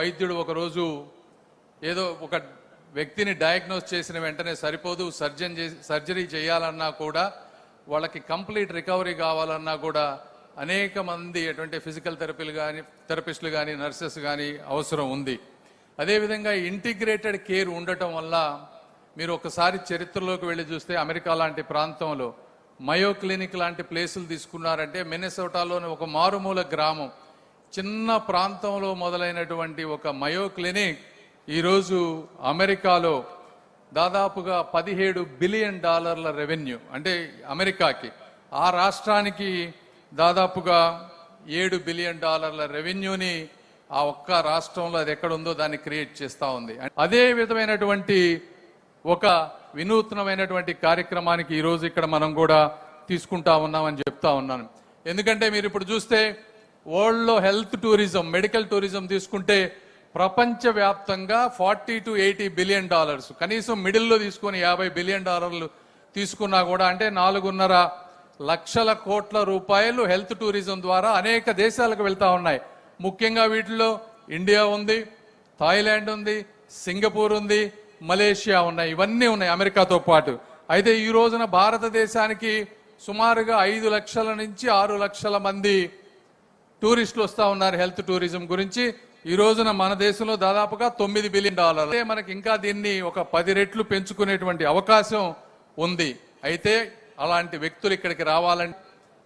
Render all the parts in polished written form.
వైద్యుడు ఒకరోజు ఏదో ఒక వ్యక్తిని డయాగ్నోస్ చేసిన వెంటనే సరిపోదు, సర్జరీ చేయాలన్నా కూడా వాళ్ళకి కంప్లీట్ రికవరీ కావాలన్నా కూడా అనేక మంది అటువంటి ఫిజికల్ థెరపిస్టులు కానీ నర్సెస్ కానీ అవసరం ఉంది. అదేవిధంగా ఇంటిగ్రేటెడ్ కేర్ ఉండటం వల్ల మీరు ఒకసారి చరిత్రలోకి వెళ్ళి చూస్తే అమెరికా లాంటి ప్రాంతంలో మయో క్లినిక్ లాంటి ప్లేసులు తీసుకున్నారంటే మిన్నెసోటాలోని ఒక మారుమూల గ్రామం చిన్న ప్రాంతంలో మొదలైనటువంటి ఒక మయో క్లినిక్ ఈరోజు అమెరికాలో దాదాపుగా $17 బిలియన్ రెవెన్యూ, అంటే అమెరికాకి, ఆ రాష్ట్రానికి దాదాపుగా $7 బిలియన్ రెవెన్యూని ఆ ఒక్క రాష్ట్రంలో అది ఎక్కడుందో దాన్ని క్రియేట్ చేస్తూ ఉంది. అదే విధమైనటువంటి ఒక వినూత్నమైనటువంటి కార్యక్రమానికి ఈరోజు ఇక్కడ మనం కూడా తీసుకుంటా ఉన్నామని చెప్తా ఉన్నాను. ఎందుకంటే మీరు ఇప్పుడు చూస్తే వరల్డ్లో హెల్త్ టూరిజం, మెడికల్ టూరిజం తీసుకుంటే ప్రపంచవ్యాప్తంగా $40 to 80 బిలియన్, కనీసం మిడిల్లో తీసుకొని $50 బిలియన్ తీసుకున్నా కూడా అంటే 4.5 లక్షల కోట్ల రూపాయలు హెల్త్ టూరిజం ద్వారా అనేక దేశాలకు వెళ్తా ఉన్నాయి. ముఖ్యంగా వీటిలో ఇండియా ఉంది, థాయిలాండ్ ఉంది, సింగపూర్ ఉంది, మలేషియా ఉన్నాయి, ఇవన్నీ ఉన్నాయి అమెరికాతో పాటు. అయితే ఈ రోజున భారతదేశానికి సుమారుగా 5 లక్షల నుంచి 6 లక్షల మంది టూరిస్టులు వస్తూ ఉన్నారు హెల్త్ టూరిజం గురించి. ఈ రోజున మన దేశంలో దాదాపుగా $9 బిలియన్. అంటే మనకి ఇంకా దీన్ని ఒక 10 రెట్లు పెంచుకునేటువంటి అవకాశం ఉంది. అయితే అలాంటి వ్యక్తులు ఇక్కడికి రావాలంటే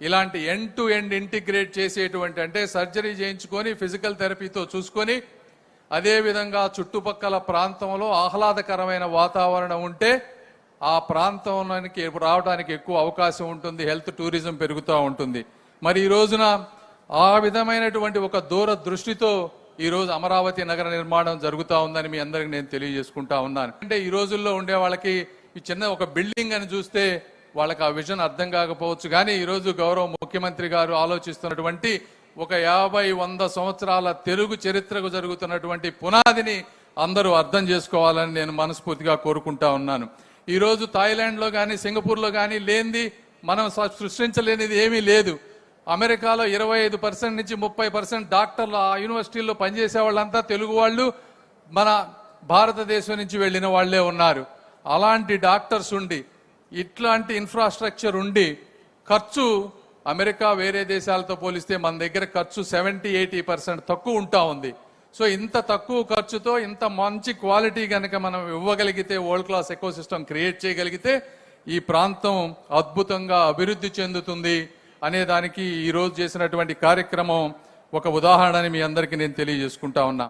ఇలాంటి ఎండ్ టు ఎండ్ ఇంటిగ్రేట్ చేసేటువంటి, అంటే సర్జరీ చేయించుకొని ఫిజికల్ థెరపీతో చూసుకొని అదేవిధంగా చుట్టుపక్కల ప్రాంతంలో ఆహ్లాదకరమైన వాతావరణం ఉంటే ఆ ప్రాంతంలోనికి రావడానికి ఎక్కువ అవకాశం ఉంటుంది, హెల్త్ టూరిజం పెరుగుతూ ఉంటుంది. మరి ఈ రోజున ఆ విధమైనటువంటి ఒక దూరదృష్టితో ఈరోజు అమరావతి నగర నిర్మాణం జరుగుతూ ఉందని మీ అందరికి నేను తెలియజేసుకుంటా ఉన్నాను. అంటే ఈ రోజుల్లో ఉండే వాళ్ళకి ఈ చిన్న ఒక బిల్డింగ్ అని చూస్తే వాళ్ళకి ఆ విజన్ అర్థం కాకపోవచ్చు, కానీ ఈరోజు గౌరవ ముఖ్యమంత్రి గారు ఆలోచిస్తున్నటువంటి ఒక 50-100 సంవత్సరాల తెలుగు చరిత్రకు జరుగుతున్నటువంటి పునాదిని అందరూ అర్థం చేసుకోవాలని నేను మనస్ఫూర్తిగా కోరుకుంటా ఉన్నాను. ఈరోజు థాయిలాండ్లో కానీ సింగపూర్లో కానీ లేనిది మనం సృష్టించలేనిది ఏమీ లేదు. అమెరికాలో 25% నుంచి 30% డాక్టర్లు ఆ యూనివర్సిటీల్లో పనిచేసే వాళ్ళంతా తెలుగు వాళ్ళు, మన భారతదేశం నుంచి వెళ్ళిన వాళ్లే ఉన్నారు. అలాంటి డాక్టర్స్ ఉండి ఇట్లాంటి ఇన్ఫ్రాస్ట్రక్చర్ ఉండి ఖర్చు అమెరికా వేరే దేశాలతో పోలిస్తే మన దగ్గర ఖర్చు 70-80% తక్కువ ఉంటా ఉంది. సో ఇంత తక్కువ ఖర్చుతో ఇంత మంచి క్వాలిటీ కనుక మనం ఇవ్వగలిగితే, వరల్డ్ క్లాస్ ఎకోసిస్టమ్ క్రియేట్ చేయగలిగితే ఈ ప్రాంతం అద్భుతంగా అభివృద్ధి చెందుతుంది అనే దానికి ఈరోజు చేసినటువంటి కార్యక్రమం ఒక ఉదాహరణని మీ అందరికీ నేను తెలియజేసుకుంటా ఉన్నా.